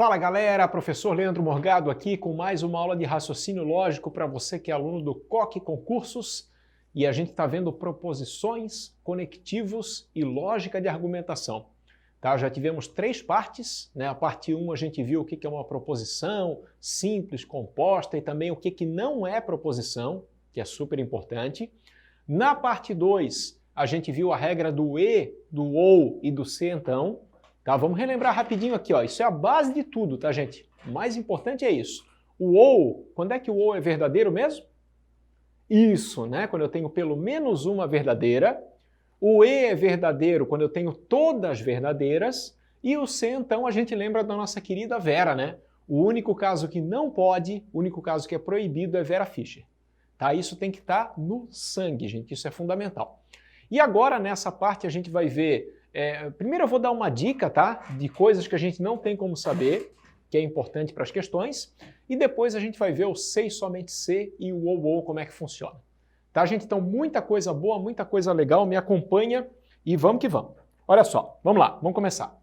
Fala galera, professor Leandro Morgado aqui com mais uma aula de raciocínio lógico para você que é aluno do COC Concursos e a gente está vendo proposições, conectivos e lógica de argumentação. Tá? Já tivemos 3 partes, né? A parte 1 a gente viu o que é uma proposição simples, composta e também o que não é proposição, que é super importante. Na parte 2 a gente viu a regra do e, do ou e do se então. Tá, vamos relembrar rapidinho aqui, ó. Isso é a base de tudo, tá, gente? O mais importante é isso. O ou, quando é que o ou é verdadeiro mesmo? Isso, né? Quando eu tenho pelo menos uma verdadeira. O e é verdadeiro quando eu tenho todas verdadeiras. E o se, então, a gente lembra da nossa querida Vera, né? O único caso que não pode, o único caso que é proibido é Vera Fischer. Tá? Isso tem que estar no sangue, gente. Isso é fundamental. E agora, nessa parte, a gente vai ver... primeiro eu vou dar uma dica, tá? De coisas que a gente não tem como saber, que é importante para as questões, e depois a gente vai ver o sei somente se e o ou como é que funciona. Tá, gente? Então, muita coisa boa, muita coisa legal, me acompanha e vamos que vamos. Olha só, vamos lá, vamos começar.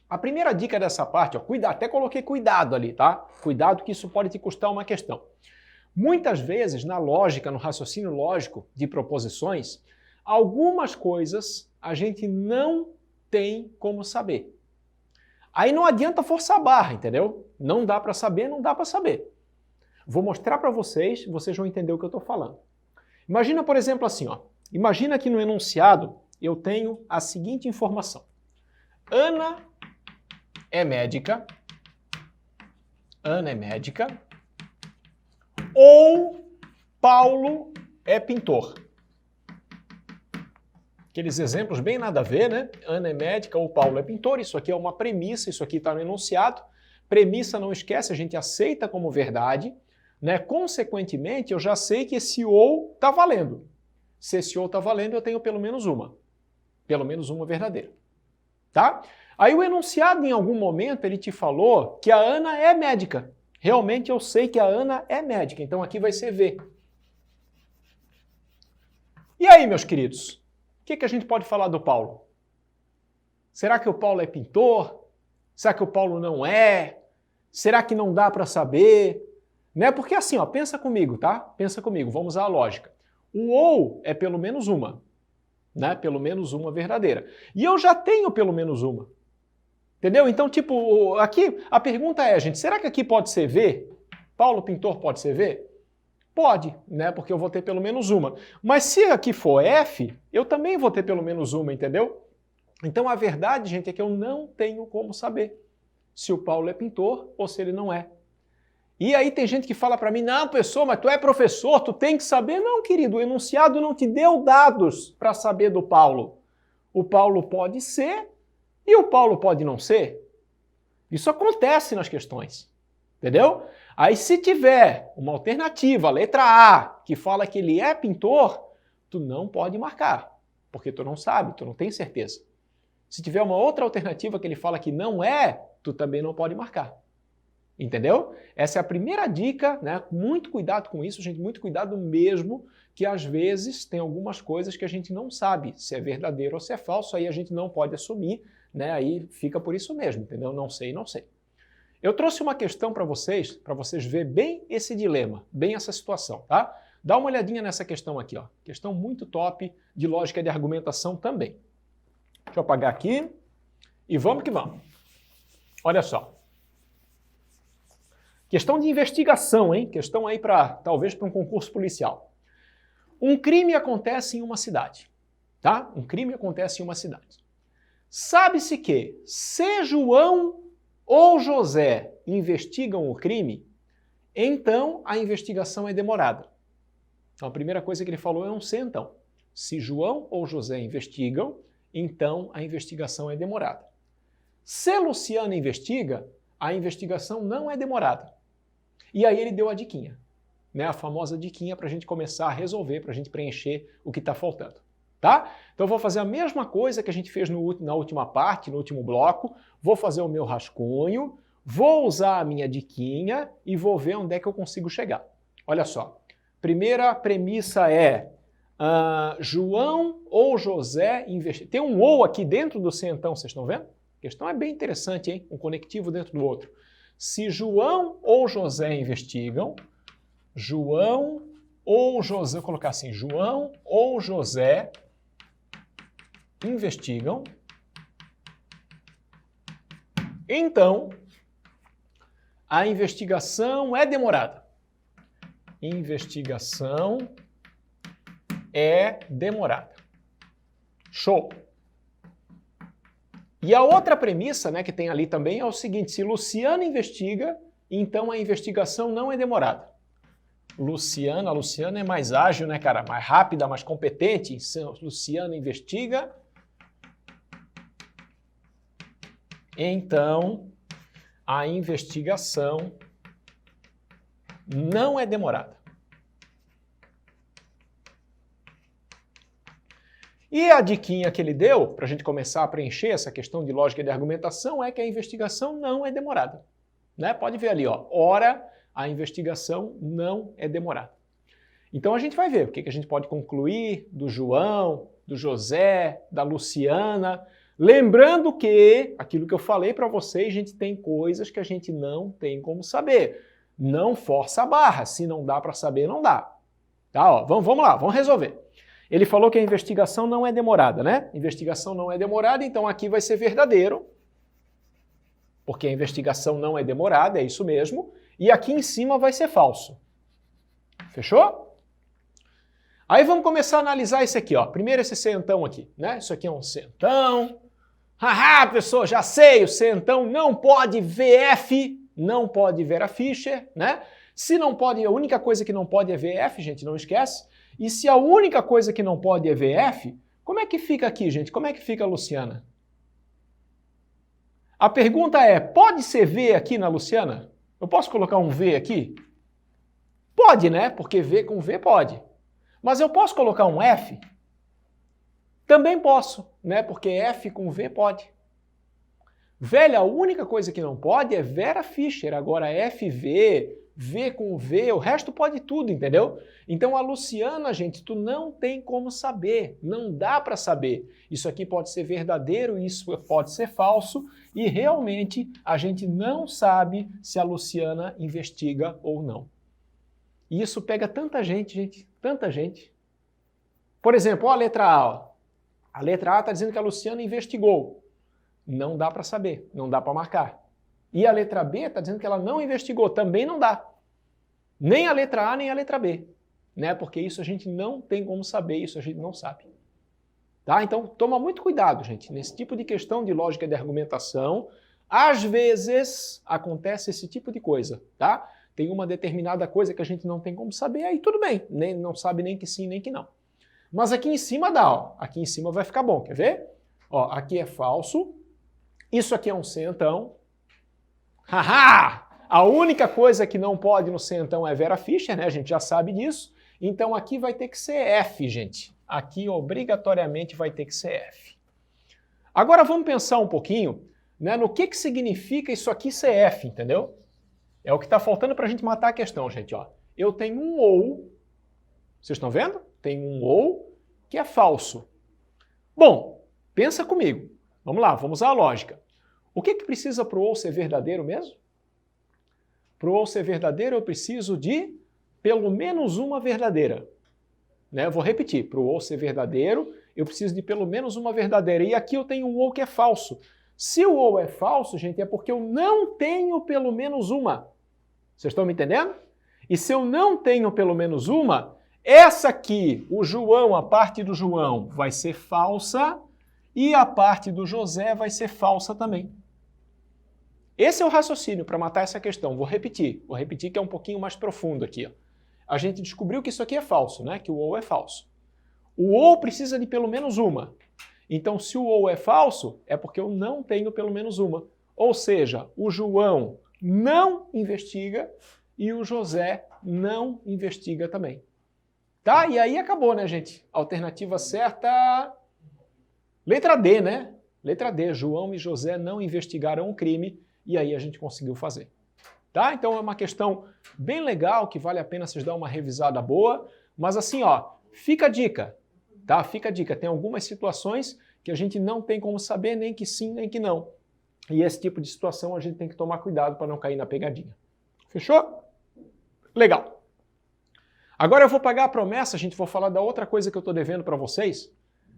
A primeira dica dessa parte, ó, até coloquei cuidado ali, tá? Cuidado que isso pode te custar uma questão. Muitas vezes, na lógica, no raciocínio lógico de proposições, algumas coisas a gente não tem como saber. Aí não adianta forçar a barra, entendeu? Não dá para saber, não dá para saber. Vou mostrar para vocês, vocês vão entender o que eu estou falando. Imagina, por exemplo, assim, ó. Imagina que no enunciado eu tenho a seguinte informação. Ana é médica. Ana é médica. Ou Paulo é pintor. Aqueles exemplos bem nada a ver, né? Ana é médica ou Paulo é pintor. Isso aqui é uma premissa, isso aqui está no enunciado. Premissa, não esquece, a gente aceita como verdade, né? Consequentemente, eu já sei que esse ou está valendo. Se esse ou está valendo, eu tenho pelo menos uma verdadeira. Tá? Aí o enunciado, em algum momento, ele te falou que a Ana é médica. Realmente eu sei que a Ana é médica, então aqui vai ser V. E aí, meus queridos? O que a gente pode falar do Paulo? Será que o Paulo é pintor? Será que o Paulo não é? Será que não dá para saber? Né? Porque assim, ó, pensa comigo, tá? Pensa comigo, vamos usar a lógica. O ou é pelo menos uma, né? Pelo menos uma verdadeira. E eu já tenho pelo menos uma. Entendeu? Então, tipo, aqui a pergunta é, gente, será que aqui pode ser V? Paulo pintor pode ser V? Pode, né? Porque eu vou ter pelo menos uma. Mas se aqui for F, eu também vou ter pelo menos uma, entendeu? Então a verdade, gente, é que eu não tenho como saber se o Paulo é pintor ou se ele não é. E aí tem gente que fala para mim, não, professor, mas tu é professor, tu tem que saber. Não, querido, o enunciado não te deu dados para saber do Paulo. O Paulo pode ser e o Paulo pode não ser. Isso acontece nas questões. Entendeu? Aí se tiver uma alternativa, a letra A, que fala que ele é pintor, tu não pode marcar, porque tu não sabe, tu não tem certeza. Se tiver uma outra alternativa que ele fala que não é, tu também não pode marcar. Entendeu? Essa é a primeira dica, né? Muito cuidado com isso, gente, muito cuidado mesmo, que às vezes tem algumas coisas que a gente não sabe se é verdadeiro ou se é falso, aí a gente não pode assumir, né? Aí fica por isso mesmo, entendeu? Não sei, não sei. Eu trouxe uma questão para vocês verem bem esse dilema, bem essa situação, tá? Dá uma olhadinha nessa questão aqui, ó. Questão muito top de lógica de argumentação também. Deixa eu apagar aqui e vamos que vamos. Olha só. Questão de investigação, hein? Questão aí talvez para um concurso policial. Um crime acontece em uma cidade, tá? Um crime acontece em uma cidade. Sabe-se que se João ou José investigam o crime, então a investigação é demorada. Então a primeira coisa que ele falou é um se então. Se João ou José investigam, então a investigação é demorada. Se Luciana investiga, a investigação não é demorada. E aí ele deu a diquinha, né? A famosa diquinha para a gente começar a resolver, para a gente preencher o que está faltando. Tá? Então eu vou fazer a mesma coisa que a gente fez na última parte, no último bloco, vou fazer o meu rascunho, vou usar a minha diquinha e vou ver onde é que eu consigo chegar. Olha só, primeira premissa é João ou José investigam. Tem um ou aqui dentro do se então, vocês estão vendo? A questão é bem interessante, hein? Um conectivo dentro do outro. Se João ou José investigam, João ou José, vou colocar assim, João ou José investigam, então a investigação é demorada. Investigação é demorada. Show! E a outra premissa, né, que tem ali também é o seguinte: se Luciana investiga, então a investigação não é demorada. A Luciana é mais ágil, né, cara? Mais rápida, mais competente. Luciana investiga, então a investigação não é demorada. E a diquinha que ele deu, para a gente começar a preencher essa questão de lógica de argumentação, é que a investigação não é demorada. Né? Pode ver ali, ó, ora, a investigação não é demorada. Então a gente vai ver o que a gente pode concluir do João, do José, da Luciana. Lembrando que, aquilo que eu falei para vocês, a gente tem coisas que a gente não tem como saber. Não força a barra, se não dá para saber, não dá. Tá, ó, vamos lá, vamos resolver. Ele falou que a investigação não é demorada, né? Investigação não é demorada, então aqui vai ser verdadeiro, porque a investigação não é demorada, é isso mesmo, e aqui em cima vai ser falso. Fechou? Aí vamos começar a analisar esse aqui, ó. Primeiro esse centão aqui, né? Isso aqui é um centão. Haha, pessoal, já sei, o centão não pode VF, não pode Vera Fischer, né? Se não pode, a única coisa que não pode é VF, gente, não esquece. E se a única coisa que não pode é VF, como é que fica aqui, gente? Como é que fica a Luciana? A pergunta é, pode ser V aqui na Luciana? Eu posso colocar um V aqui? Pode, né? Porque V com V pode. Mas eu posso colocar um F? Também posso, né? Porque F com V pode. Velho, a única coisa que não pode é Vera Fischer. Agora FV, V com V, o resto pode tudo, entendeu? Então a Luciana, gente, tu não tem como saber, não dá para saber. Isso aqui pode ser verdadeiro, isso pode ser falso, e realmente a gente não sabe se a Luciana investiga ou não. E isso pega tanta gente, tanta gente. Por exemplo, ó, a letra A. Ó. A letra A está dizendo que a Luciana investigou. Não dá para saber, não dá para marcar. E a letra B está dizendo que ela não investigou, também não dá. Nem a letra A, nem a letra B. Né? Porque isso a gente não tem como saber, isso a gente não sabe. Tá? Então, toma muito cuidado, gente. Nesse tipo de questão de lógica de argumentação, às vezes acontece esse tipo de coisa, tá? Tem uma determinada coisa que a gente não tem como saber, aí tudo bem. Não sabe nem que sim, nem que não. Mas aqui em cima dá, ó. Aqui em cima vai ficar bom, quer ver? Ó, aqui é falso. Isso aqui é um centão. Haha! A única coisa que não pode no centão é Vera Fischer, né? A gente já sabe disso. Então aqui vai ter que ser F, gente. Aqui obrigatoriamente vai ter que ser F. Agora vamos pensar um pouquinho, né, no que significa isso aqui ser F, entendeu? É o que está faltando para a gente matar a questão, gente. Ó. Eu tenho um ou, vocês estão vendo? Tem um ou que é falso. Bom, pensa comigo. Vamos lá, vamos à lógica. O que precisa para o ou ser verdadeiro mesmo? Para o ou ser verdadeiro eu preciso de pelo menos uma verdadeira. Né? Eu vou repetir, para o ou ser verdadeiro eu preciso de pelo menos uma verdadeira. E aqui eu tenho um ou que é falso. Se o ou é falso, gente, é porque eu não tenho pelo menos uma. Vocês estão me entendendo? E se eu não tenho pelo menos uma, essa aqui, o João, a parte do João vai ser falsa e a parte do José vai ser falsa também. Esse é o raciocínio para matar essa questão. Vou repetir que é um pouquinho mais profundo aqui. Ó. A gente descobriu que isso aqui é falso, né? Que o ou é falso. O ou precisa de pelo menos uma. Então, se o ou é falso, é porque eu não tenho pelo menos uma. Ou seja, o João não investiga e o José não investiga também. Tá? E aí acabou, né, gente? Alternativa certa... Letra D, né? Letra D. João e José não investigaram o crime e aí a gente conseguiu fazer. Tá? Então é uma questão bem legal que vale a pena vocês darem uma revisada boa. Mas assim, ó, fica a dica. Tá? Fica a dica. Tem algumas situações que a gente não tem como saber nem que sim, nem que não. E esse tipo de situação a gente tem que tomar cuidado para não cair na pegadinha. Fechou? Legal. Agora eu vou pagar a promessa, gente, vou falar da outra coisa que eu estou devendo para vocês,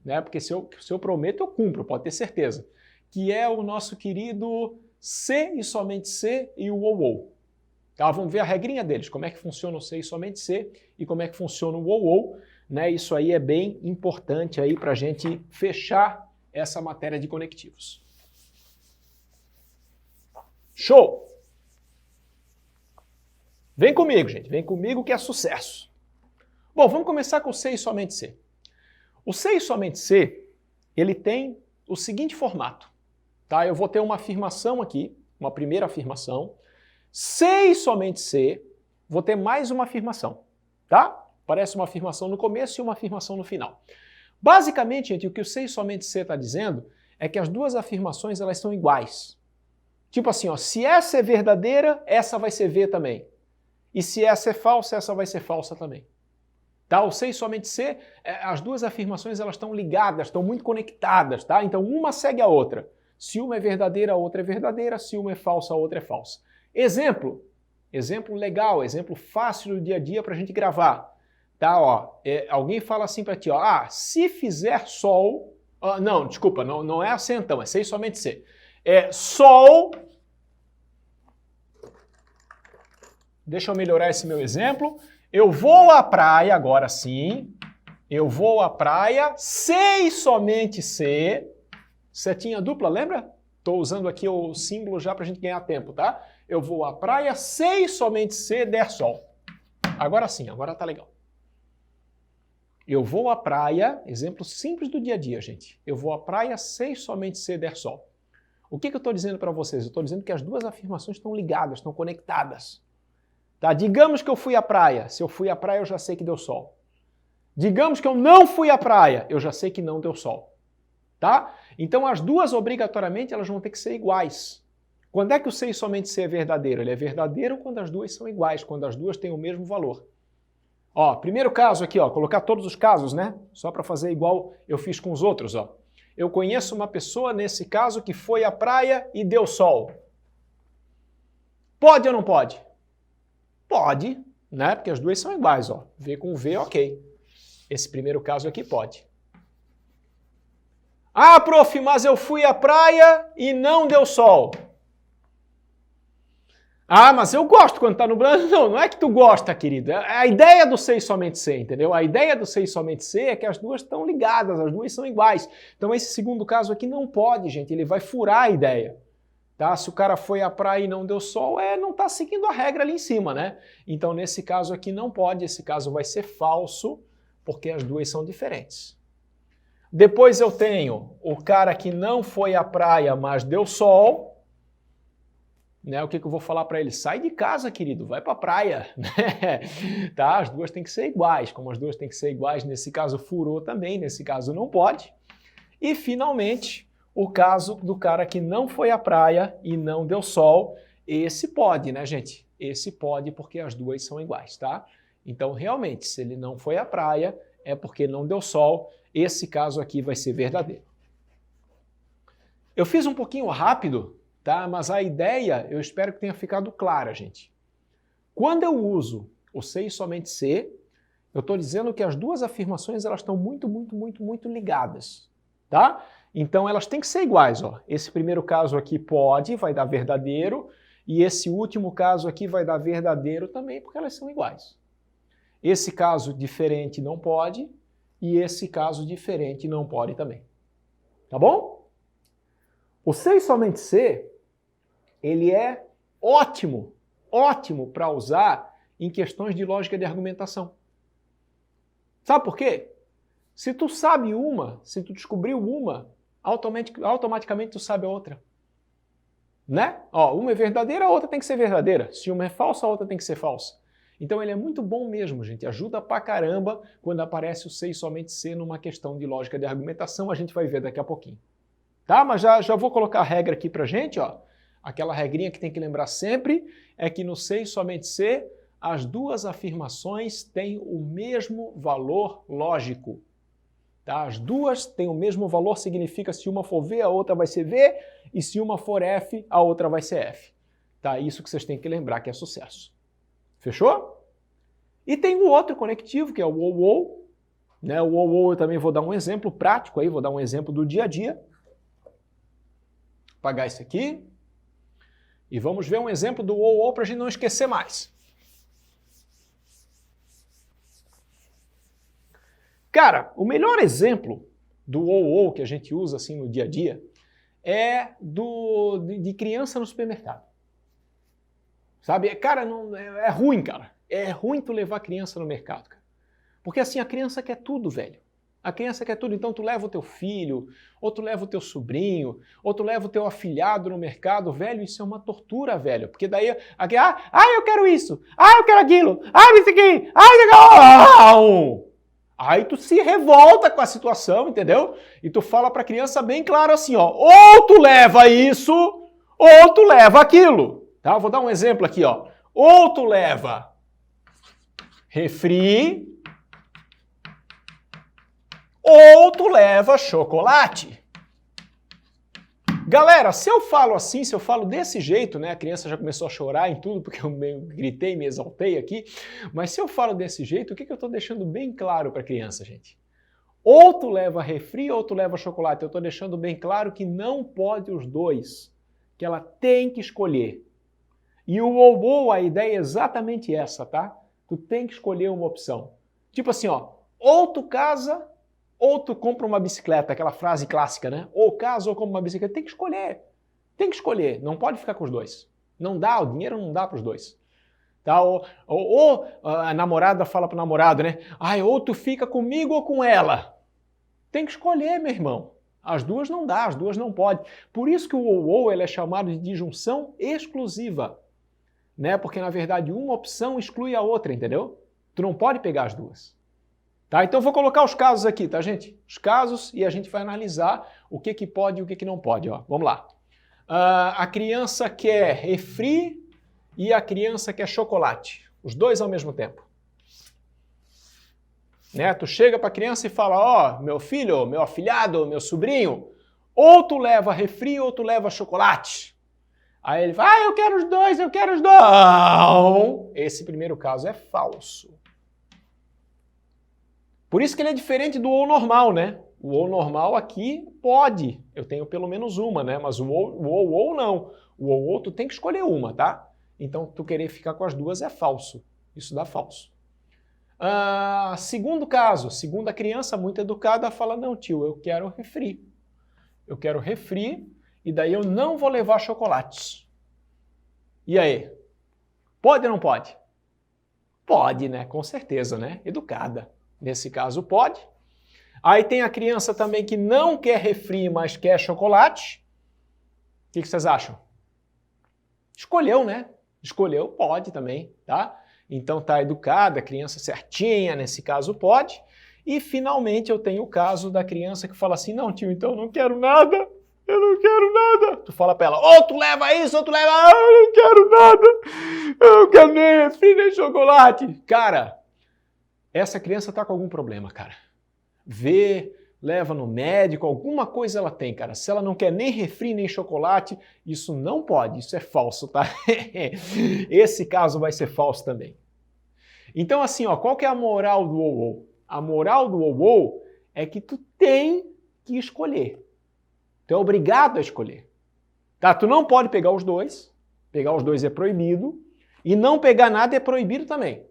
né? Porque se eu prometo, eu cumpro, pode ter certeza. Que é o nosso querido C e somente C e o ou. Tá? Vamos ver a regrinha deles, como é que funciona o C e somente C e como é que funciona o ou. Né? Isso aí é bem importante aí para a gente fechar essa matéria de conectivos. Show! Vem comigo, gente. Vem comigo que é sucesso. Bom, vamos começar com o C e somente C. O C e somente C, ele tem o seguinte formato. Tá? Eu vou ter uma afirmação aqui, uma primeira afirmação. C e somente C, vou ter mais uma afirmação. Tá? Parece uma afirmação no começo e uma afirmação no final. Basicamente, gente, o que o C e somente C está dizendo é que as duas afirmações elas são iguais. Tipo assim, ó, se essa é verdadeira, essa vai ser V também. E se essa é falsa, essa vai ser falsa também. Tá? O C e somente C, as duas afirmações elas estão ligadas, estão muito conectadas, tá? Então uma segue a outra. Se uma é verdadeira, a outra é verdadeira. Se uma é falsa, a outra é falsa. Exemplo legal, exemplo fácil do dia a dia para a gente gravar. Tá? Ó, alguém fala assim para ti, ó, se fizer sol... não, desculpa, não é assim então, é C e somente C. Sol... Deixa eu melhorar esse meu exemplo. Eu vou à praia, agora sim. Eu vou à praia, C e somente C. Setinha dupla, lembra? Estou usando aqui o símbolo já para a gente ganhar tempo, tá? Eu vou à praia, C e somente C, der sol. Agora sim, agora tá legal. Eu vou à praia, exemplo simples do dia a dia, gente. Eu vou à praia, C e somente C, der sol. O que eu estou dizendo para vocês? Eu estou dizendo que as duas afirmações estão ligadas, estão conectadas. Tá? Digamos que eu fui à praia. Se eu fui à praia, eu já sei que deu sol. Digamos que eu não fui à praia, eu já sei que não deu sol. Tá? Então as duas, obrigatoriamente, elas vão ter que ser iguais. Quando é que o C e somente C é verdadeiro? Ele é verdadeiro quando as duas são iguais, quando as duas têm o mesmo valor. Ó, primeiro caso aqui, ó, colocar todos os casos, né? Só para fazer igual eu fiz com os outros, ó. Eu conheço uma pessoa, nesse caso, que foi à praia e deu sol. Pode ou não pode? Pode, né? Porque as duas são iguais, ó. V com V, ok. Esse primeiro caso aqui pode. Ah, prof, mas eu fui à praia e não deu sol. Ah, mas eu gosto quando tá nublado. Não é que tu gosta, querido. A ideia do C e somente C, entendeu? A ideia do C e somente C é que as duas estão ligadas, as duas são iguais. Então esse segundo caso aqui não pode, gente. Ele vai furar a ideia. Tá? Se o cara foi à praia e não deu sol, não está seguindo a regra ali em cima, né? Então, nesse caso aqui não pode, esse caso vai ser falso, porque as duas são diferentes. Depois eu tenho o cara que não foi à praia, mas deu sol. Né? O que eu vou falar para ele? Sai de casa, querido, vai para a praia. Tá? As duas têm que ser iguais. Como as duas têm que ser iguais, nesse caso furou também, nesse caso não pode. E, finalmente, o caso do cara que não foi à praia e não deu sol, esse pode, né, gente? Esse pode porque as duas são iguais, tá? Então, realmente, se ele não foi à praia, é porque não deu sol. Esse caso aqui vai ser verdadeiro. Eu fiz um pouquinho rápido, tá? Mas a ideia, eu espero que tenha ficado clara, gente. Quando eu uso o C e somente C, eu estou dizendo que as duas afirmações elas estão muito ligadas, tá? Então elas têm que ser iguais, ó. Esse primeiro caso aqui pode, vai dar verdadeiro, e esse último caso aqui vai dar verdadeiro também, porque elas são iguais. Esse caso diferente não pode, e esse caso diferente não pode também. Tá bom? O C e somente C, ele é ótimo para usar em questões de lógica de argumentação. Sabe por quê? Se tu sabe uma, se tu descobriu uma, automaticamente tu sabe a outra. Né? Ó, uma é verdadeira, a outra tem que ser verdadeira. Se uma é falsa, a outra tem que ser falsa. Então ele é muito bom mesmo, gente. Ajuda pra caramba quando aparece o C e somente C numa questão de lógica de argumentação. A gente vai ver daqui a pouquinho. Tá? Mas já vou colocar a regra aqui pra gente, ó. Aquela regrinha que tem que lembrar sempre é que no C e somente C, as duas afirmações têm o mesmo valor lógico. Tá? As duas têm o mesmo valor, significa se uma for V, a outra vai ser V, e se uma for F, a outra vai ser F. Tá? Isso que vocês têm que lembrar que é sucesso. Fechou? E tem o outro conectivo, que é o OU. Né? O OU eu também vou dar um exemplo prático aí, vou dar um exemplo do dia a dia. Vou apagar isso aqui. E vamos ver um exemplo do OU para a gente não esquecer mais. Cara, o melhor exemplo do OU que a gente usa assim no dia a dia é de criança no supermercado. Sabe? Cara, é ruim, cara. É ruim tu levar criança no mercado, cara. Porque assim, a criança quer tudo, velho. A criança quer tudo, então tu leva o teu filho, ou tu leva o teu sobrinho, ou tu leva o teu afilhado no mercado, velho, isso é uma tortura, velho. Porque daí, eu quero isso, eu quero aquilo, isso aqui, Aí tu se revolta com a situação, entendeu? E tu fala pra criança bem claro assim, ó, ou tu leva isso, ou tu leva aquilo. Tá? Vou dar um exemplo aqui, ó. Ou tu leva refri, ou tu leva chocolate. Galera, se eu falo assim, se eu falo desse jeito, né, a criança já começou a chorar em tudo, porque eu gritei, me exaltei aqui, mas se eu falo desse jeito, o que eu estou deixando bem claro para a criança, gente? Ou tu leva refri, ou tu leva chocolate. Eu estou deixando bem claro que não pode os dois, que ela tem que escolher. E o OU, a ideia é exatamente essa, tá? Tu tem que escolher uma opção. Tipo assim, ó, ou tu casa, ou tu compra uma bicicleta, aquela frase clássica, né? Ou casa ou compra uma bicicleta. Tem que escolher. Tem que escolher. Não pode ficar com os dois. Não dá, o dinheiro não dá para os dois. Tá? Ou a namorada fala pro namorado, né? Ou tu fica comigo ou com ela. Tem que escolher, meu irmão. As duas não dá, as duas não pode. Por isso que o ou ele é chamado de disjunção exclusiva. Né? Porque, na verdade, uma opção exclui a outra, entendeu? Tu não pode pegar as duas. Tá? Então eu vou colocar os casos aqui, tá, gente? Os casos e a gente vai analisar o que pode e o que não pode. Ó. Vamos lá. A criança quer refri e a criança quer chocolate. Os dois ao mesmo tempo. Né? Tu chega para a criança e fala, ó, meu filho, meu afilhado, meu sobrinho, ou tu leva refri ou tu leva chocolate. Aí ele fala, eu quero os dois, eu quero os dois. Não! Esse primeiro caso é falso. Por isso que ele é diferente do ou normal, né? O ou normal aqui pode, eu tenho pelo menos uma, né? Mas o ou não. O ou tu tem que escolher uma, tá? Então tu querer ficar com as duas é falso. Isso dá falso. Segundo caso, segunda criança muito educada fala, não tio, eu quero refri. Eu quero refri e daí eu não vou levar chocolates. E aí? Pode ou não pode? Pode, né? Com certeza, né? Educada. Nesse caso pode. Aí tem a criança também que não quer refri, mas quer chocolate. O que vocês acham? Escolheu, né? Escolheu, pode também, tá? Então tá educada, criança certinha, nesse caso pode. E finalmente eu tenho o caso da criança que fala assim, não tio, então eu não quero nada, eu não quero nada. Tu fala pra ela, ou tu leva isso, ou tu leva, eu não quero nada, eu não quero nem refri, nem chocolate. Cara, essa criança tá com algum problema, cara. Vê, leva no médico, alguma coisa ela tem, cara. Se ela não quer nem refri, nem chocolate, isso não pode, isso é falso, tá? Esse caso vai ser falso também. Então assim, ó, qual que é a moral do OU? A moral do OU é que tu tem que escolher. Tu é obrigado a escolher. Tá? Tu não pode pegar os dois é proibido, e não pegar nada é proibido também.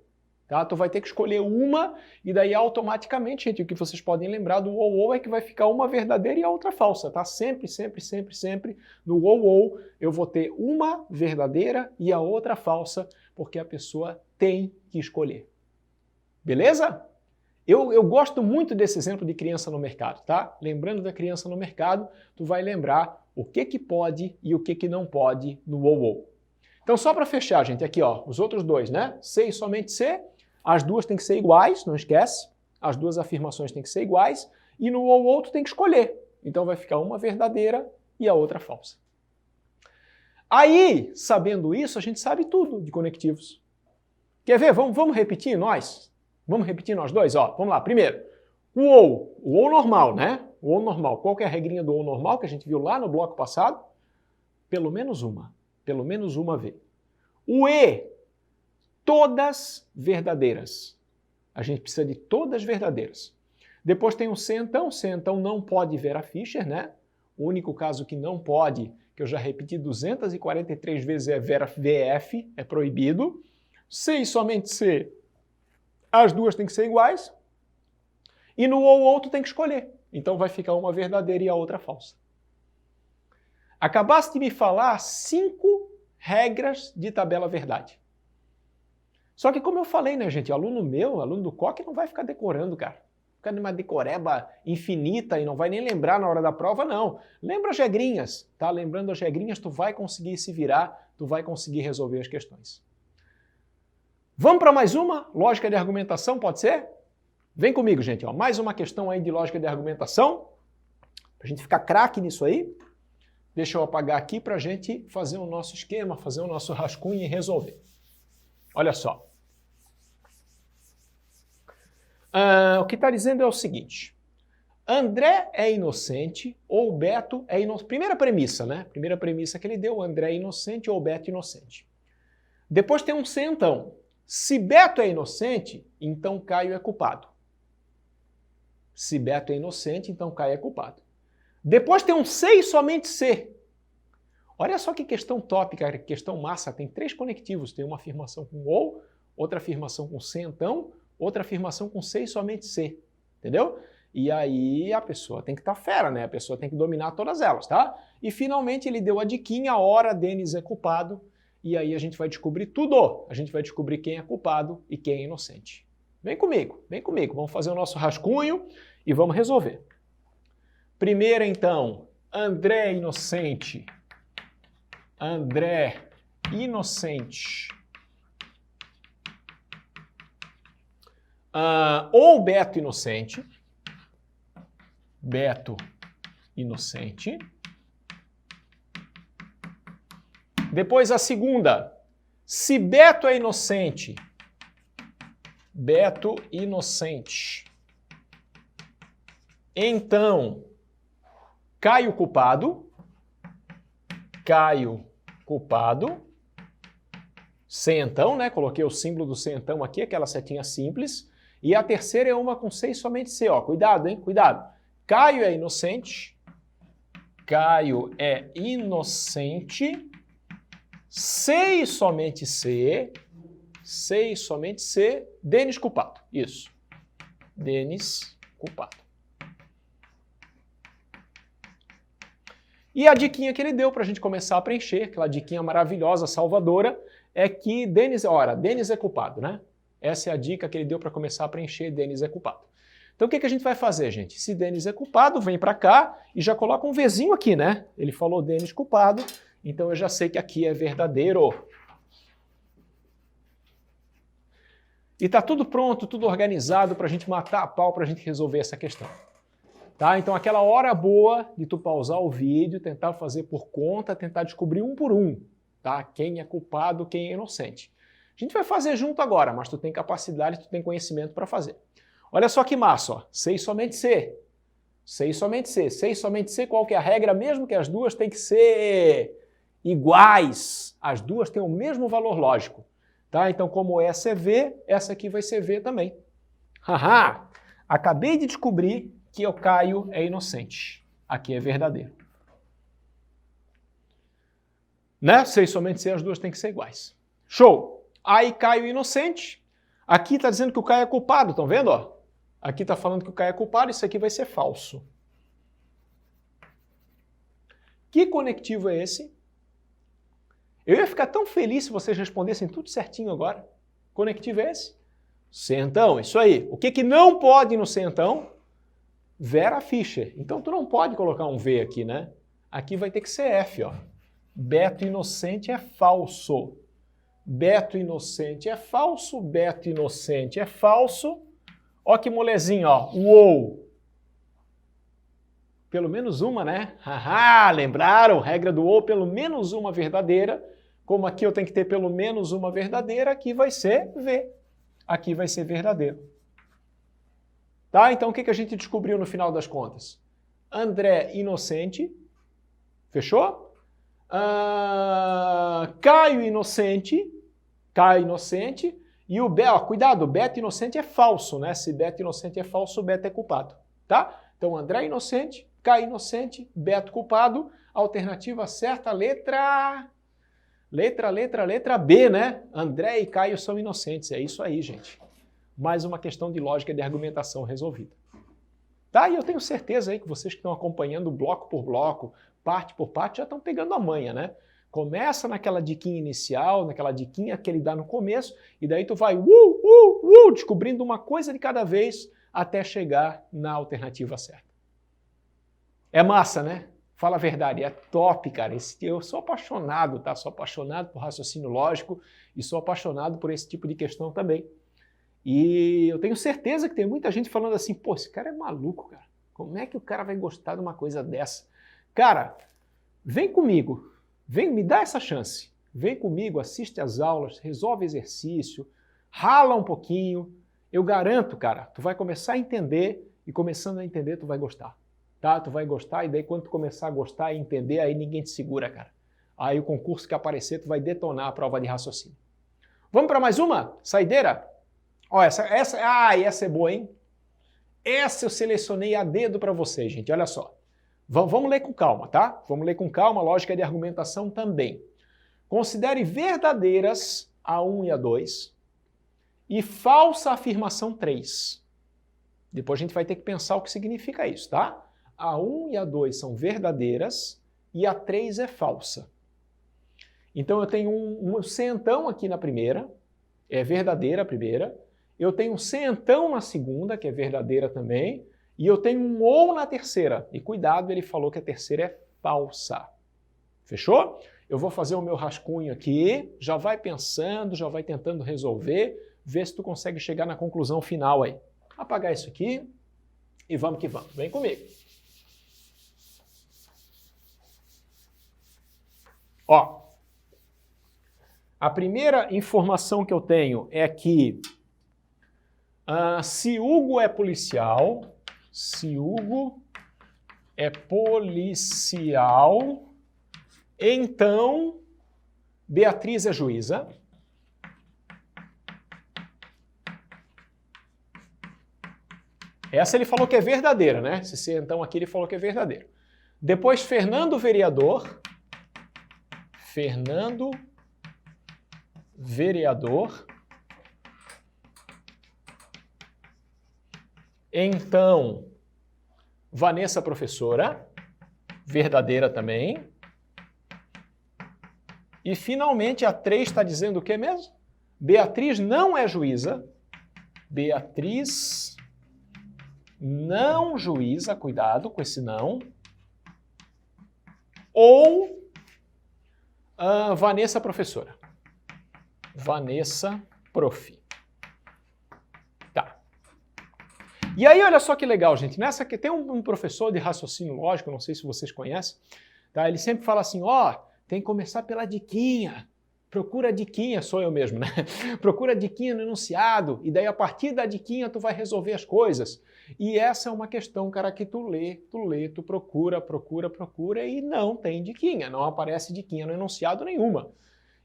Tá? Tu vai ter que escolher uma e daí automaticamente, gente, o que vocês podem lembrar do OU é que vai ficar uma verdadeira e a outra falsa, tá? Sempre, sempre, sempre, sempre no OU eu vou ter uma verdadeira e a outra falsa, porque a pessoa tem que escolher. Beleza? Eu gosto muito desse exemplo de criança no mercado, tá? Lembrando da criança no mercado, tu vai lembrar o que pode e o que não pode no OU. Então só para fechar, gente, aqui ó, os outros dois, né? C e somente C. As duas têm que ser iguais, não esquece. As duas afirmações têm que ser iguais. E no ou tu tem que escolher. Então vai ficar uma verdadeira e a outra falsa. Aí, sabendo isso, a gente sabe tudo de conectivos. Quer ver? Vamos repetir nós? Vamos repetir nós dois? Ó, vamos lá. Primeiro, O ou normal, né? O ou normal. Qual que é a regrinha do ou normal que a gente viu lá no bloco passado? Pelo menos uma V. O E, todas verdadeiras. A gente precisa de todas verdadeiras. Depois tem o C então não pode Vera Fischer, né? O único caso que não pode, que eu já repeti 243 vezes, é Vera VF, é proibido. C e somente C, as duas têm que ser iguais. E no ou tu tem que escolher. Então vai ficar uma verdadeira e a outra falsa. Acabaste de me falar 5 regras de tabela verdade. Só que como eu falei, né, gente, aluno meu, aluno do COC, não vai ficar decorando, cara. Ficar numa decoreba infinita e não vai nem lembrar na hora da prova, não. Lembra as regrinhas, tá? Lembrando as regrinhas, tu vai conseguir se virar, tu vai conseguir resolver as questões. Vamos para mais uma? Lógica de argumentação, pode ser? Vem comigo, gente, ó. Mais uma questão aí de lógica de argumentação, pra gente ficar craque nisso aí. Deixa eu apagar aqui pra gente fazer o nosso esquema, fazer o nosso rascunho e resolver. Olha só. O que está dizendo é o seguinte. André é inocente ou Beto é inocente. Primeira premissa, né? Primeira premissa que ele deu, André é inocente ou Beto é inocente. Depois tem um se então. Se Beto é inocente, então Caio é culpado. Se Beto é inocente, então Caio é culpado. Depois tem um se e somente se. Olha só que questão top, cara, que questão massa. Tem 3 conectivos. Tem uma afirmação com ou, outra afirmação com se então, outra afirmação com se e somente se. Entendeu? E aí a pessoa tem que estar fera, né? A pessoa tem que dominar todas elas, tá? E finalmente ele deu a diquinha, ora Denis é culpado, e aí a gente vai descobrir tudo. A gente vai descobrir quem é culpado e quem é inocente. Vem comigo. Vamos fazer o nosso rascunho e vamos resolver. Primeiro, então, André inocente. André inocente. Ou Beto inocente. Beto inocente. Depois a segunda. Se Beto é inocente. Beto inocente. Então, Caio culpado. Caio culpado. Centão, né? Coloquei o símbolo do centão aqui, aquela setinha simples. E a terceira é uma com se e somente se, ó. Cuidado, hein? Cuidado. Caio é inocente. Caio é inocente. Se e somente se. Se e somente se. Denis culpado. Isso. Denis culpado. E a diquinha que ele deu para a gente começar a preencher, aquela diquinha maravilhosa, salvadora, é que Denis é culpado, né? Essa é a dica que ele deu para começar a preencher, Denis é culpado. Então o que a gente vai fazer, gente? Se Denis é culpado, vem para cá e já coloca um Vzinho aqui, né? Ele falou Denis culpado, então eu já sei que aqui é verdadeiro. E tá tudo pronto, tudo organizado para a gente matar a pau, para a gente resolver essa questão. Tá? Então aquela hora boa de tu pausar o vídeo, tentar fazer por conta, tentar descobrir um por um, tá? Quem é culpado, quem é inocente. A gente vai fazer junto agora, mas tu tem capacidade, tu tem conhecimento para fazer. Olha só que massa, ó. Se e somente se. Se e somente se. Se e somente se, qual que é a regra mesmo? Que as duas têm que ser iguais. As duas têm o mesmo valor lógico. Tá? Então, como essa é V, essa aqui vai ser V também. Haha! Acabei de descobrir que o Caio é inocente. Aqui é verdadeiro. Né? Se e somente se, as duas têm que ser iguais. Show! Aí Caio é inocente. Aqui está dizendo que o Caio é culpado, estão vendo? Ó? Aqui está falando que o Caio é culpado, isso aqui vai ser falso. Que conectivo é esse? Eu ia ficar tão feliz se vocês respondessem tudo certinho agora. Conectivo é esse? Centão, isso aí. O que não pode no centão? Vera Fischer. Então tu não pode colocar um V aqui, né? Aqui vai ter que ser F, ó. Beto inocente é falso. Beto inocente é falso. Beto inocente é falso. Ó que molezinho, ó. Uou! Pelo menos uma, né? Haha, lembraram? Regra do ou, pelo menos uma verdadeira. Como aqui eu tenho que ter pelo menos uma verdadeira, aqui vai ser V. Aqui vai ser verdadeiro. Tá? Então o que a gente descobriu no final das contas? André inocente, fechou? Caio inocente, e o Beto, cuidado, Beto inocente é falso, né? Se Beto inocente é falso, o Beto é culpado, tá? Então André inocente, Caio inocente, Beto culpado, alternativa certa, letra B, né? André e Caio são inocentes, é isso aí, gente. Mais uma questão de lógica de argumentação resolvida. Tá? E eu tenho certeza aí que vocês que estão acompanhando bloco por bloco, parte por parte, já estão pegando a manha, né? Começa naquela diquinha inicial, naquela diquinha que ele dá no começo, e daí tu vai descobrindo uma coisa de cada vez até chegar na alternativa certa. É massa, né? Fala a verdade, é top, cara. Eu sou apaixonado, tá? Sou apaixonado por raciocínio lógico e sou apaixonado por esse tipo de questão também. E eu tenho certeza que tem muita gente falando assim, pô, esse cara é maluco, cara. Como é que o cara vai gostar de uma coisa dessa? Cara, vem comigo, me dá essa chance. Vem comigo, assiste às aulas, resolve exercício, rala um pouquinho. Eu garanto, cara, tu vai começar a entender e começando a entender, tu vai gostar. Tá? Tu vai gostar e daí quando tu começar a gostar e entender, aí ninguém te segura, cara. Aí o concurso que aparecer, tu vai detonar a prova de raciocínio. Vamos para mais uma? Saideira? Ó, essa é boa, hein? Essa eu selecionei a dedo para vocês, gente. Olha só. Vamos ler com calma, tá? Vamos ler com calma, lógica de argumentação também. Considere verdadeiras a 1 e a 2 e falsa a afirmação 3. Depois a gente vai ter que pensar o que significa isso, tá? A 1 e a 2 são verdadeiras e a 3 é falsa. Então eu tenho um centão aqui na primeira, é verdadeira a primeira. Eu tenho um centão na segunda, que é verdadeira também. E eu tenho um ou na terceira. E cuidado, ele falou que a terceira é falsa. Fechou? Eu vou fazer o meu rascunho aqui, já vai pensando, já vai tentando resolver, ver se tu consegue chegar na conclusão final aí. Apagar isso aqui e vamos que vamos. Vem comigo. Ó, a primeira informação que eu tenho é que se Hugo é policial, então Beatriz é juíza. Essa ele falou que é verdadeira, né? Esse então aqui ele falou que é verdadeiro. Depois Fernando vereador. Então, Vanessa professora, verdadeira também. E finalmente a 3 está dizendo o que mesmo? Beatriz não é juíza. Beatriz não juíza, cuidado com esse não. Ou Vanessa professora. Vanessa prof. Tá. E aí, olha só que legal, gente. Nessa aqui tem um professor de raciocínio lógico, não sei se vocês conhecem, tá? Ele sempre fala assim, tem que começar pela diquinha. Procura a diquinha, sou eu mesmo, né? Procura a diquinha no enunciado, e daí a partir da diquinha tu vai resolver as coisas. E essa é uma questão, cara, que tu procura, e não tem diquinha, não aparece diquinha no enunciado nenhuma.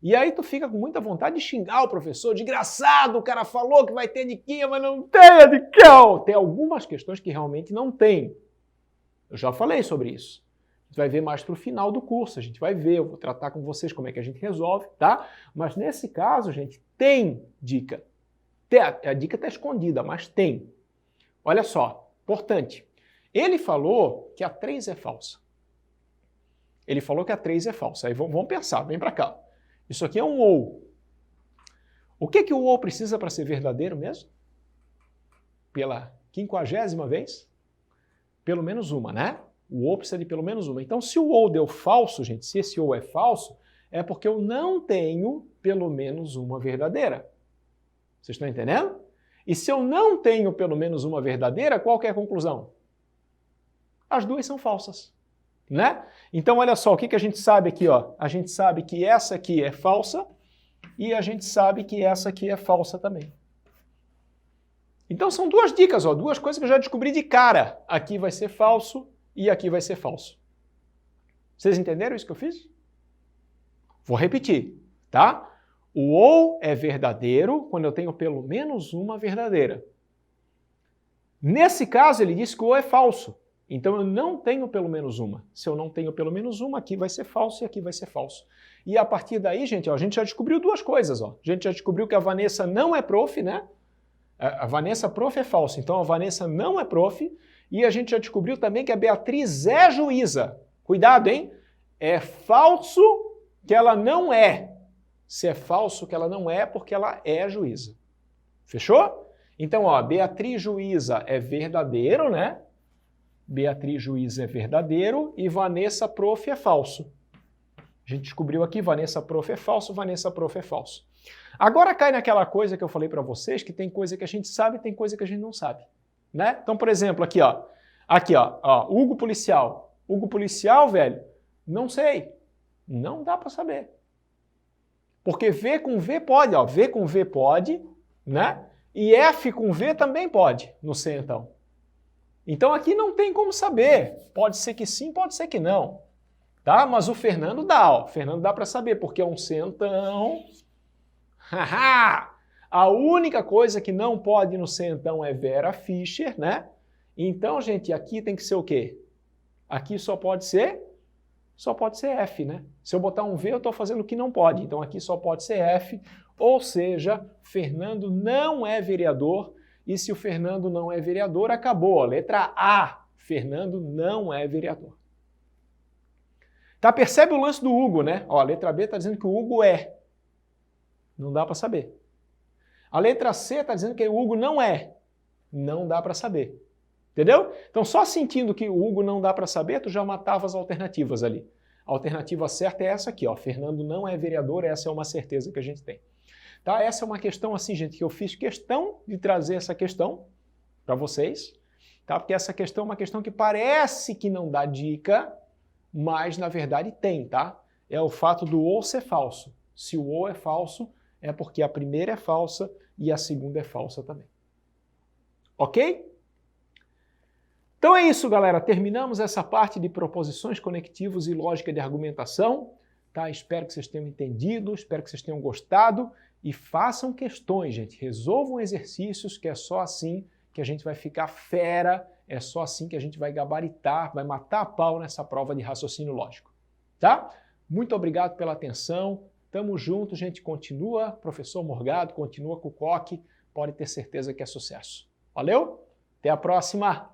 E aí tu fica com muita vontade de xingar o professor, desgraçado, o cara falou que vai ter diquinha, mas não tem a diquinha. Tem algumas questões que realmente não tem. Eu já falei sobre isso. A gente vai ver mais para o final do curso, a gente vai ver, eu vou tratar com vocês como é que a gente resolve, tá? Mas nesse caso, gente, tem dica. A dica está escondida, mas tem. Olha só, importante. Ele falou que a 3 é falsa. Ele falou que a 3 é falsa. Aí vamos pensar, vem para cá. Isso aqui é um ou. O que o ou precisa para ser verdadeiro mesmo? Pela 50ª vez? Pelo menos uma, né? O ou precisa de pelo menos uma. Então, se o ou deu falso, gente, se esse ou é falso, é porque eu não tenho pelo menos uma verdadeira. Vocês estão entendendo? E se eu não tenho pelo menos uma verdadeira, qual que é a conclusão? As duas são falsas, né? Então, olha só, o que a gente sabe aqui, ó? A gente sabe que essa aqui é falsa e a gente sabe que essa aqui é falsa também. Então são duas dicas, ó, duas coisas que eu já descobri de cara. Aqui vai ser falso e aqui vai ser falso. Vocês entenderam isso que eu fiz? Vou repetir, tá? O ou é verdadeiro quando eu tenho pelo menos uma verdadeira. Nesse caso, ele disse que o ou é falso. Então eu não tenho pelo menos uma. Se eu não tenho pelo menos uma, aqui vai ser falso e aqui vai ser falso. E a partir daí, gente, ó, a gente já descobriu duas coisas. Ó. A gente já descobriu que a Vanessa não é prof, né? A Vanessa prof é falso, então a Vanessa não é prof. E a gente já descobriu também que a Beatriz é juíza. Cuidado, hein? É falso que ela não é. Se é falso que ela não é, porque ela é juíza. Fechou? Então, ó, Beatriz juíza é verdadeiro, né? Beatriz juíza é verdadeiro e Vanessa prof é falso. A gente descobriu aqui, Vanessa prof é falso, Vanessa prof é falso. Agora cai naquela coisa que eu falei para vocês, que tem coisa que a gente sabe e tem coisa que a gente não sabe. Né? Então, por exemplo, aqui, ó. Aqui, ó, Hugo policial. Hugo policial, velho, não sei. Não dá para saber. Porque V com V pode, ó. V com V pode, né? E F com V também pode, no C, então. Então aqui não tem como saber. Pode ser que sim, pode ser que não. Tá? Mas o Fernando dá, ó. O Fernando dá para saber, porque é um centão. Haha! A única coisa que não pode no centão é Vera Fischer, né? Então, gente, aqui tem que ser o quê? Aqui só pode ser F, né? Se eu botar um V, eu estou fazendo o que não pode. Então aqui só pode ser F, ou seja, Fernando não é vereador. E se o Fernando não é vereador, acabou. Ó, letra A, Fernando não é vereador. Tá, percebe o lance do Hugo, né? Ó, a letra B está dizendo que o Hugo é. Não dá para saber. A letra C está dizendo que o Hugo não é. Não dá para saber. Entendeu? Então, só sentindo que o Hugo não dá para saber, tu já matava as alternativas ali. A alternativa certa é essa aqui, ó. Fernando não é vereador, essa é uma certeza que a gente tem. Tá? Essa é uma questão assim, gente, que eu fiz questão de trazer essa questão para vocês, tá? Porque essa questão é uma questão que parece que não dá dica, mas na verdade tem, tá? É o fato do ou ser falso. Se o ou é falso, é porque a primeira é falsa e a segunda é falsa também. Ok? Então é isso, galera. Terminamos essa parte de proposições, conectivos e lógica de argumentação. Tá? Espero que vocês tenham entendido, espero que vocês tenham gostado e façam questões, gente. Resolvam exercícios, que é só assim que a gente vai ficar fera, é só assim que a gente vai gabaritar, vai matar a pau nessa prova de raciocínio lógico. Tá? Muito obrigado pela atenção. Tamo junto, gente. Continua, professor Morgado, continua com o Coque. Pode ter certeza que é sucesso. Valeu? Até a próxima!